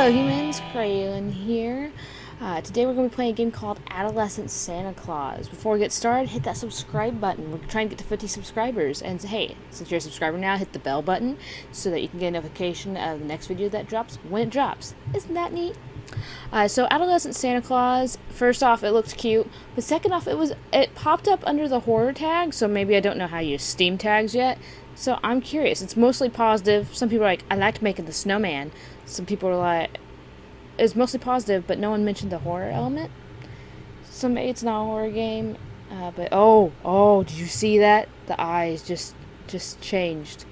Hello humans, Craelan here. Today we're going to be playing a game called Adolescent Santa Claus. Before we get started, hit that subscribe button. We're trying to get to 50 subscribers. And hey, since you're a subscriber now, hit the bell button so that you can get a notification of the next video that drops when it drops. Isn't that neat? So Adolescent Santa Claus, first off, it looked cute. But second off, it popped up under the horror tag, so maybe I don't know how to use Steam tags yet. So I'm curious. It's mostly positive. Some people are like, I liked making the snowman. Some people are like, it's mostly positive, but no one mentioned the horror element. So maybe it's not a horror game. But oh, did you see that? The eyes just changed.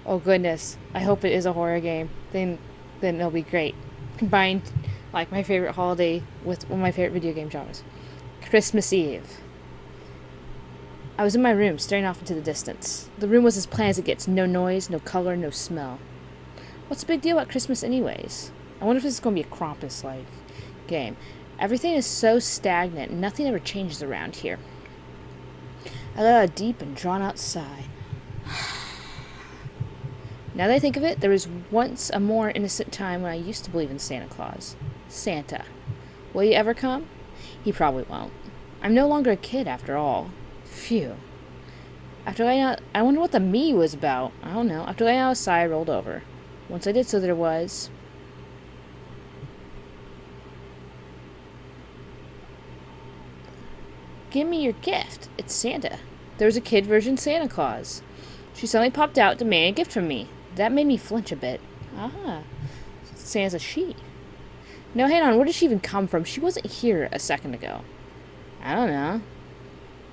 Oh goodness. I hope it is a horror game. Then it'll be great. Combined like my favorite holiday with one of my favorite video game genres. Christmas Eve. I was in my room, staring off into the distance. The room was as plain as it gets. No noise, no color, no smell. What's the big deal about Christmas anyways? I wonder if this is going to be a Krampus-like game. Everything is so stagnant. Nothing ever changes around here. I let out a deep and drawn-out sigh. Now that I think of it, there was once a more innocent time when I used to believe in Santa Claus. Santa. Will he ever come? He probably won't. I'm no longer a kid after all. Phew. After laying out, I wonder what the me was about. I don't know. After laying out a sigh, I rolled over. Once I did so, there was... Give me your gift. It's Santa. There was a kid version Santa Claus. She suddenly popped out, demanding a gift from me. That made me flinch a bit. Ah. Santa's a she. No, hang on. Where did she even come from? She wasn't here a second ago. I don't know.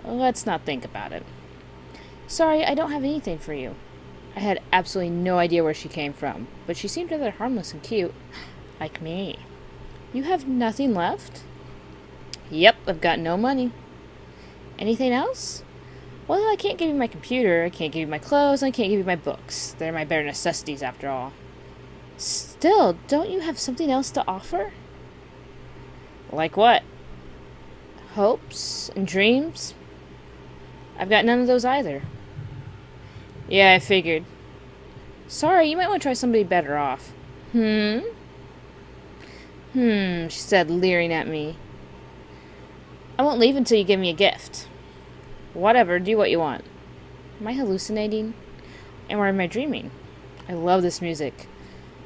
Let's not think about it. Sorry, I don't have anything for you. I had absolutely no idea where she came from, but she seemed rather harmless and cute. Like me. You have nothing left? Yep, I've got no money. Anything else? Well, I can't give you my computer, I can't give you my clothes, and I can't give you my books. They're my bare necessities, after all. Still, don't you have something else to offer? Like what? Hopes and dreams? I've got none of those either. Yeah, I figured. Sorry, you might want to try somebody better off. She said, leering at me. I won't leave until you give me a gift. Whatever, do what you want. Am I hallucinating? Or am I dreaming? I love this music.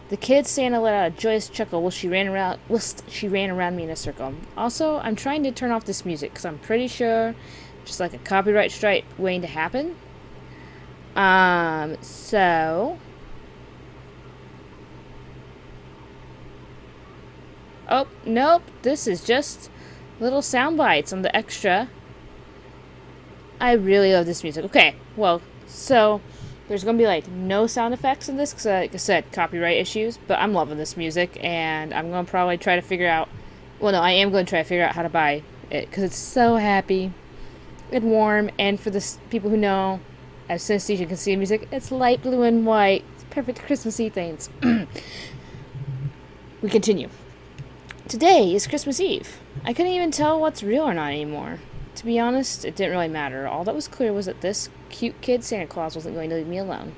The kid Santa let out a joyous chuckle whilst she ran around me in a circle. Also, I'm trying to turn off this music because I'm pretty sure just like a copyright strike waiting to happen. So... Oh, nope. This is just little sound bites on the extra. I really love this music. Okay, well, so there's going to be like no sound effects in this because, like I said, copyright issues. But I'm loving this music, and I'm going to probably try to figure out... Well, no, I am going to try to figure out how to buy it because it's so happy and warm. And for the people who know, as synesthesia can see music, it's light blue and white. It's perfect Christmassy things. We continue. Today is Christmas Eve. I couldn't even tell what's real or not anymore. To be honest, it didn't really matter. All that was clear was that this cute kid Santa Claus wasn't going to leave me alone.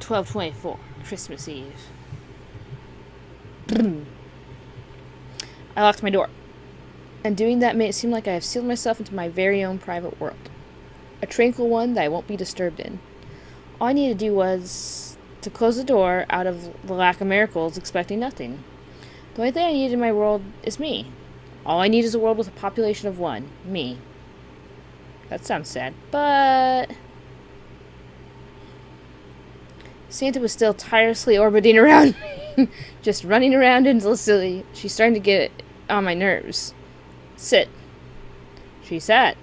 $12.24, Christmas Eve. I locked my door, and doing that made it seem like I have sealed myself into my very own private world. A tranquil one that I won't be disturbed in. All I needed to do was to close the door out of the lack of miracles, expecting nothing. The only thing I need in my world is me. All I need is a world with a population of one. Me. That sounds sad, but... Santa was still tirelessly orbiting around me. Just running around endlessly. She's starting to get on my nerves. Sit. She sat.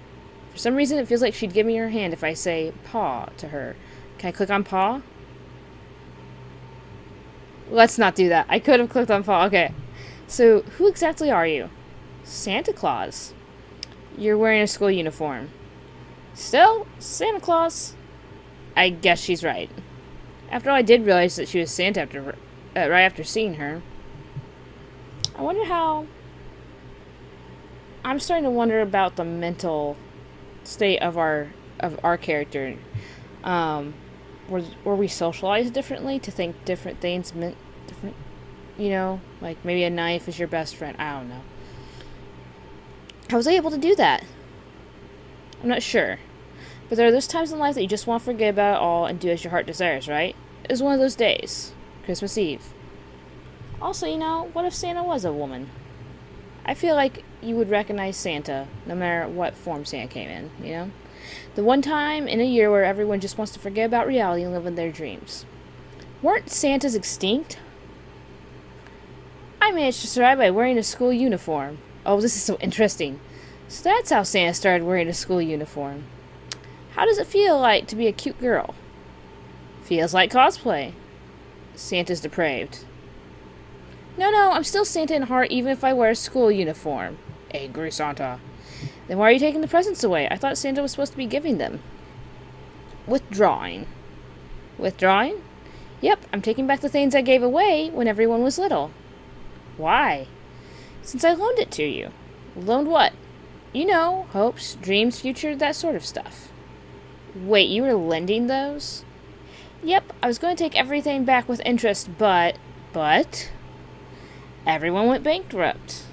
For some reason, it feels like she'd give me her hand if I say paw to her. Can I click on paw? Let's not do that. I could have clicked on paw. Okay. So, who exactly are you? Santa Claus. You're wearing a school uniform. Still, Santa Claus. I guess she's right. After all, I did realize that she was Santa right after seeing her. I wonder how... I'm starting to wonder about the mental state of our character. were we socialized differently to think different things meant different? You know, like maybe a knife is your best friend. I don't know. How was I able to do that? I'm not sure. But there are those times in life that you just want to forget about it all and do as your heart desires, right? It was one of those days. Christmas Eve. Also, you know, what if Santa was a woman? I feel like you would recognize Santa, no matter what form Santa came in, you know? The one time in a year where everyone just wants to forget about reality and live in their dreams. Weren't Santas extinct? I managed to survive by wearing a school uniform. Oh, this is so interesting. So that's how Santa started wearing a school uniform. How does it feel like to be a cute girl? Feels like cosplay. Santa's depraved. No, I'm still Santa in heart even if I wear a school uniform. Angry Santa. Then why are you taking the presents away? I thought Santa was supposed to be giving them. Withdrawing. Withdrawing? Yep, I'm taking back the things I gave away when everyone was little. Why? Since I loaned it to you. Loaned what? You know, hopes, dreams, future, that sort of stuff. Wait, you were lending those? Yep, I was going to take everything back with interest, but... Everyone went bankrupt.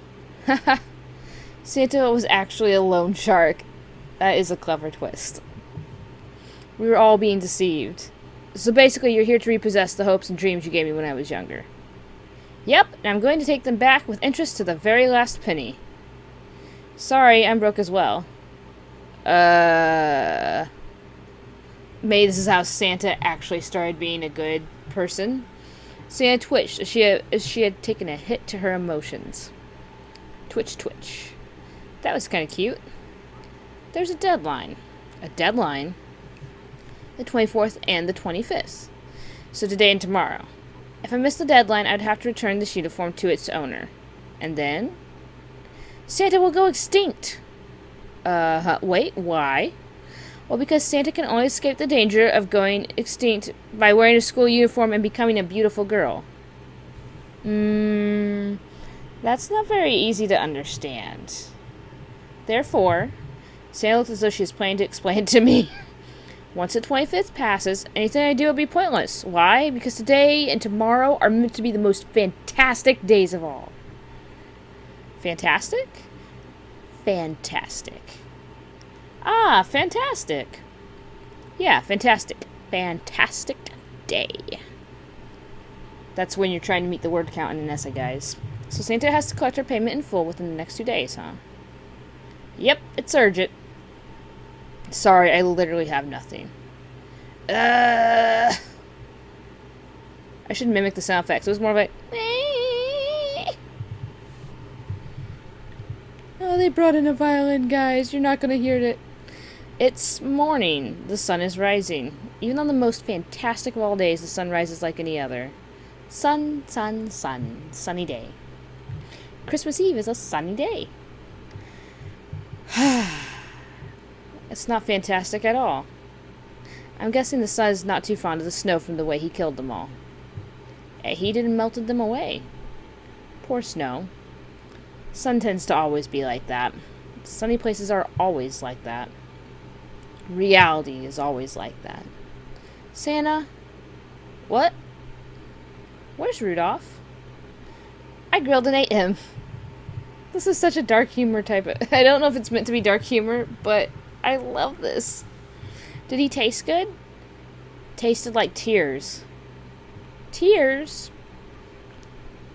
Haha. Santa was actually a loan shark. That is a clever twist. We were all being deceived. So basically, you're here to repossess the hopes and dreams you gave me when I was younger. Yep, and I'm going to take them back with interest to the very last penny. Sorry, I'm broke as well. Maybe this is how Santa actually started being a good person. Santa twitched as she had taken a hit to her emotions. Twitch, twitch. That was kind of cute. There's a deadline. A deadline? The 24th and the 25th. So today and tomorrow. If I missed the deadline, I'd have to return this uniform to its owner. And then? Santa will go extinct! Wait, why? Well, because Santa can only escape the danger of going extinct by wearing a school uniform and becoming a beautiful girl. That's not very easy to understand. Therefore, Santa looked as though she was planning to explain it to me. Once the 25th passes, anything I do will be pointless. Why? Because today and tomorrow are meant to be the most fantastic days of all. Fantastic? Fantastic. Ah, fantastic. Yeah, fantastic. Fantastic day. That's when you're trying to meet the word count in an essay, guys. So Santa has to collect her payment in full within the next 2 days, huh? Yep, it's urgent. Sorry, I literally have nothing. I should mimic the sound effects. It was more like... Oh, they brought in a violin, guys. You're not going to hear it. It's morning. The sun is rising. Even on the most fantastic of all days, the sun rises like any other. Sun, sun, sun. Sunny day. Christmas Eve is a sunny day. It's not fantastic at all. I'm guessing the sun is not too fond of the snow from the way he killed them all. It heated and melted them away. Poor snow. Sun tends to always be like that. Sunny places are always like that. Reality is always like that. Santa? What? Where's Rudolph? I grilled and ate him. This is such a dark humor type of... I don't know if it's meant to be dark humor, but I love this. Did he taste good? Tasted like tears. Tears?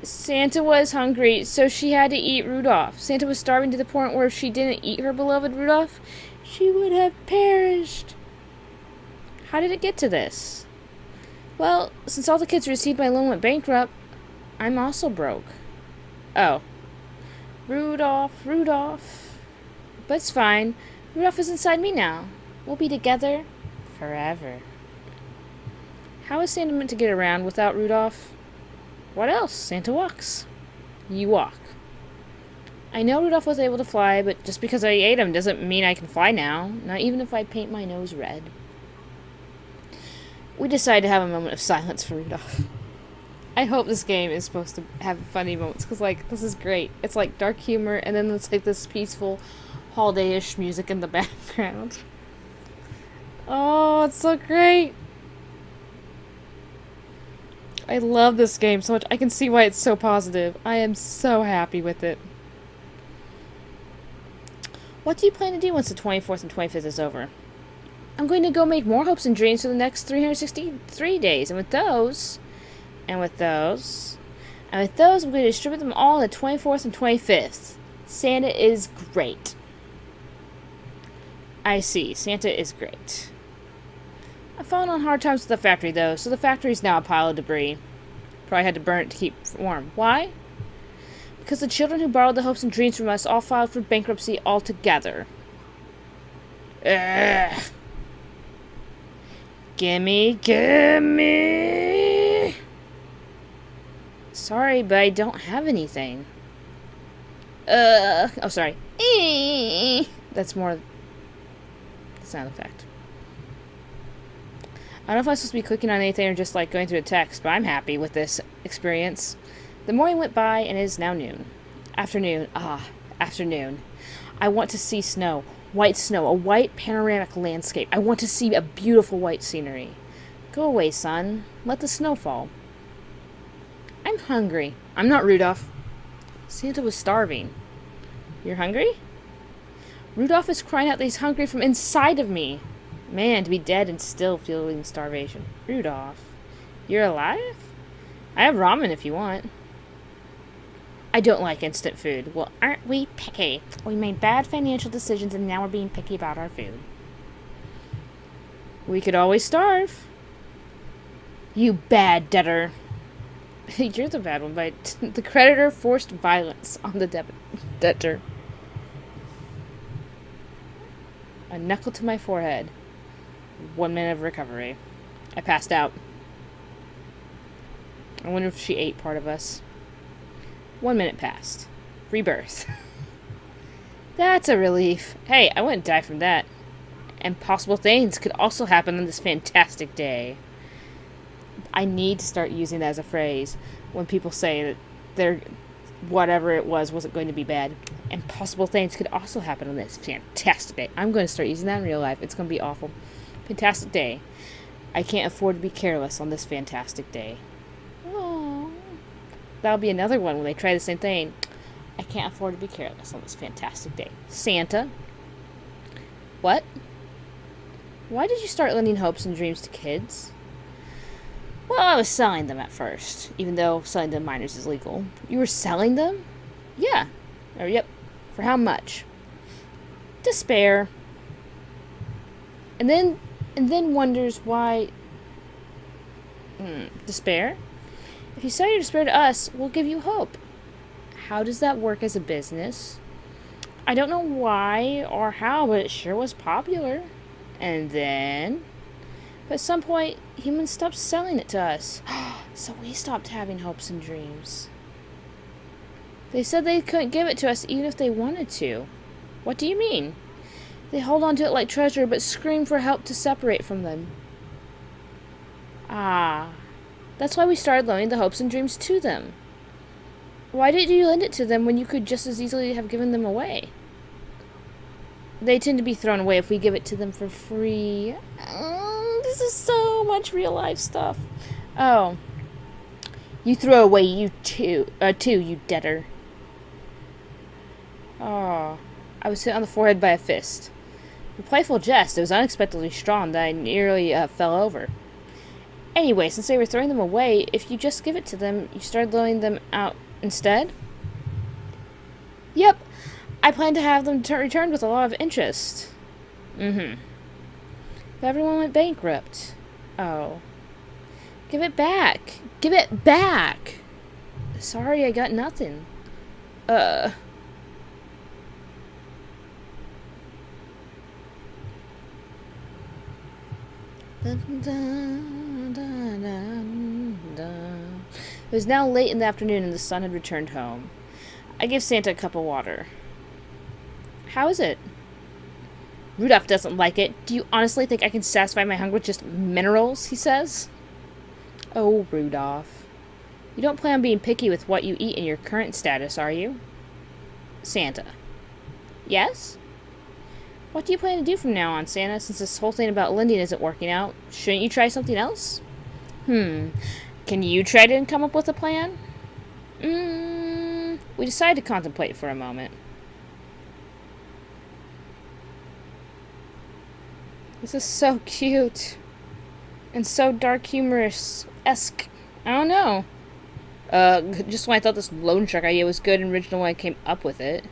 Santa was hungry, so she had to eat Rudolph. Santa was starving to the point where if she didn't eat her beloved Rudolph, she would have perished. How did it get to this? Well, since all the kids who received my loan went bankrupt, I'm also broke. Oh. Rudolph. But it's fine. Rudolph is inside me now. We'll be together forever. How is Santa meant to get around without Rudolph? What else? Santa walks. You walk. I know Rudolph was able to fly, but just because I ate him doesn't mean I can fly now. Not even if I paint my nose red. We decide to have a moment of silence for Rudolph. I hope this game is supposed to have funny moments, because, like, this is great. It's, like, dark humor, and then it's, like, this peaceful, holiday-ish music in the background. Oh, it's so great! I love this game so much. I can see why it's so positive. I am so happy with it. What do you plan to do once the 24th and 25th is over? I'm going to go make more hopes and dreams for the next 363 days. And with those, I'm going to distribute them all on the 24th and 25th. Santa is great. I see. Santa is great. I've fallen on hard times with the factory, though, so the factory's now a pile of debris. Probably had to burn it to keep warm. Why? Because the children who borrowed the hopes and dreams from us all filed for bankruptcy altogether. Ugh. Gimme! Sorry, but I don't have anything. Oh, sorry. That's not a fact. I don't know if I'm supposed to be clicking on anything or just like going through the text, but I'm happy with this experience. The morning went by and it is now noon. Afternoon. Afternoon. I want to see snow. White snow. A white panoramic landscape. I want to see a beautiful white scenery. Go away, son. Let the snow fall. I'm hungry. I'm not Rudolph. Santa was starving. You're hungry? Rudolph is crying out that he's hungry from inside of me. Man, to be dead and still feeling starvation. Rudolph, you're alive? I have ramen if you want. I don't like instant food. Well, aren't we picky? We made bad financial decisions and now we're being picky about our food. We could always starve. You bad debtor. You're the bad one, but the creditor forced violence on the debtor. A knuckle to my forehead. 1 minute of recovery. I passed out. I wonder if she ate part of us. 1 minute passed. Rebirth. That's a relief. Hey, I wouldn't die from that. And possible things could also happen on this fantastic day. I need to start using that as a phrase when people say that their whatever it wasn't going to be bad. And possible things could also happen on this fantastic day. I'm going to start using that in real life. It's going to be awful. Fantastic day. I can't afford to be careless on this fantastic day. Oh, that'll be another one when they try the same thing. I can't afford to be careless on this fantastic day. Santa. What? Why did you start lending hopes and dreams to kids? Well, I was selling them at first, even though selling them to minors is legal. You were selling them? Yeah. Oh, yep. For how much? Despair. And then wonders why... Despair? If you sell your despair to us, we'll give you hope. How does that work as a business? I don't know why or how, but it sure was popular. And then... But at some point, humans stopped selling it to us. So we stopped having hopes and dreams. They said they couldn't give it to us even if they wanted to. What do you mean? They hold on to it like treasure, but scream for help to separate from them. Ah. That's why we started loaning the hopes and dreams to them. Why did you lend it to them when you could just as easily have given them away? They tend to be thrown away if we give it to them for free. This is so much real life stuff. Oh. You throw away you too, you debtor. Oh. I was hit on the forehead by a fist. A playful jest. It was unexpectedly strong that I nearly fell over. Anyway, since they were throwing them away, if you just give it to them, you started loaning them out instead? Yep. I plan to have them returned with a lot of interest. But everyone went bankrupt. Oh. Give it back. Give it back! Sorry, I got nothing. It was now late in the afternoon and the sun had returned home. I gave Santa a cup of water. How is it? Rudolph doesn't like it. Do you honestly think I can satisfy my hunger with just minerals, he says? Oh, Rudolph. You don't plan on being picky with what you eat in your current status, are you? Santa. Yes? What do you plan to do from now on, Santa, since this whole thing about lending isn't working out? Shouldn't you try something else? Can you try to come up with a plan? We decided to contemplate for a moment. This is so cute. And so dark humorous-esque. I don't know. Just when I thought this loan shark idea was good and original when I came up with it.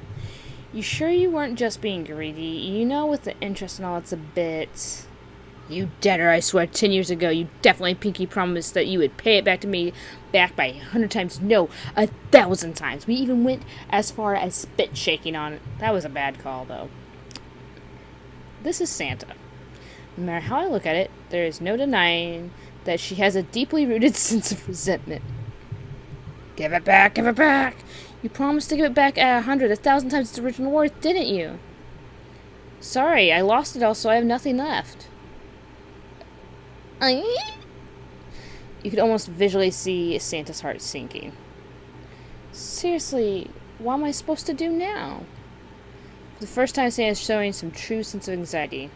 You sure you weren't just being greedy? You know, with the interest and all, it's a bit... You dead her, I swear. 10 years ago, you definitely pinky promised that you would pay it back to me back by 100 times. No, 1,000 times. We even went as far as spit shaking on it. That was a bad call, though. This is Santa. No matter how I look at it, there is no denying that she has a deeply rooted sense of resentment. Give it back, give it back! You promised to give it back at 100, 1,000 times its original worth, didn't you? Sorry, I lost it all, so I have nothing left. You could almost visually see Santa's heart sinking. Seriously, what am I supposed to do now? For the first time, Santa's showing some true sense of anxiety.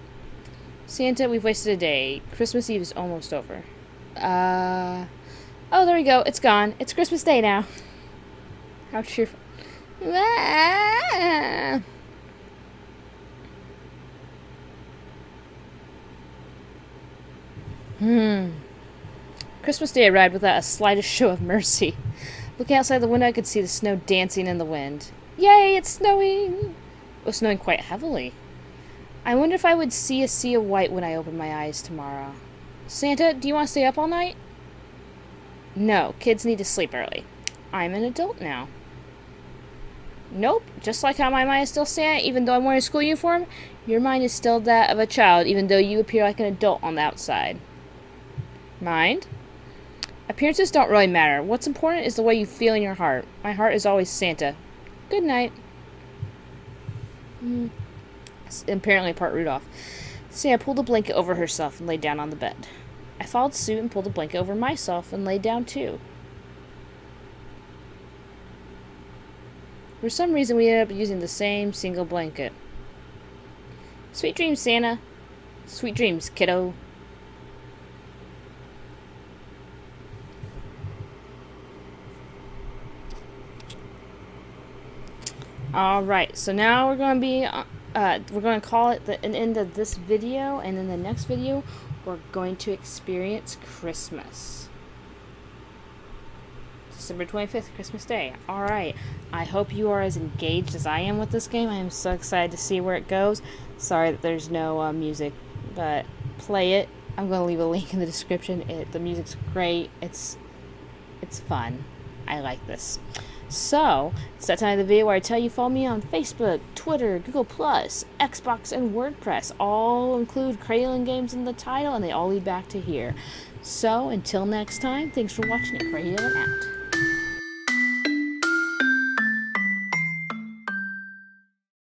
Santa, we've wasted a day. Christmas Eve is almost over. Oh, there we go. It's gone. It's Christmas Day now. How cheerful. Christmas Day arrived without a slightest show of mercy. Looking outside the window, I could see the snow dancing in the wind. Yay, it's snowing! It was snowing quite heavily. I wonder if I would see a sea of white when I open my eyes tomorrow. Santa, do you want to stay up all night? No, kids need to sleep early. I'm an adult now. Nope, just like how my mind is still Santa, even though I'm wearing a school uniform, your mind is still that of a child, even though you appear like an adult on the outside. Mind? Appearances don't really matter. What's important is the way you feel in your heart. My heart is always Santa. Good night. It's apparently part Rudolph. Santa pulled a blanket over herself and lay down on the bed. I followed suit and pulled a blanket over myself and lay down too. For some reason, we ended up using the same single blanket. Sweet dreams, Santa. Sweet dreams, kiddo. Alright, so now we're going to be, we're going to call it an end of this video, and in the next video, we're going to experience Christmas. December 25th, Christmas Day. Alright, I hope you are as engaged as I am with this game. I am so excited to see where it goes. Sorry that there's no music, but play it. I'm going to leave a link in the description. The music's great. It's fun. I like this. So, it's that time of the video where I tell you follow me on Facebook, Twitter, Google+, Xbox, and WordPress. All include CraelanGames in the title, and they all lead back to here. So, until next time, thanks for watching it. Craelan out.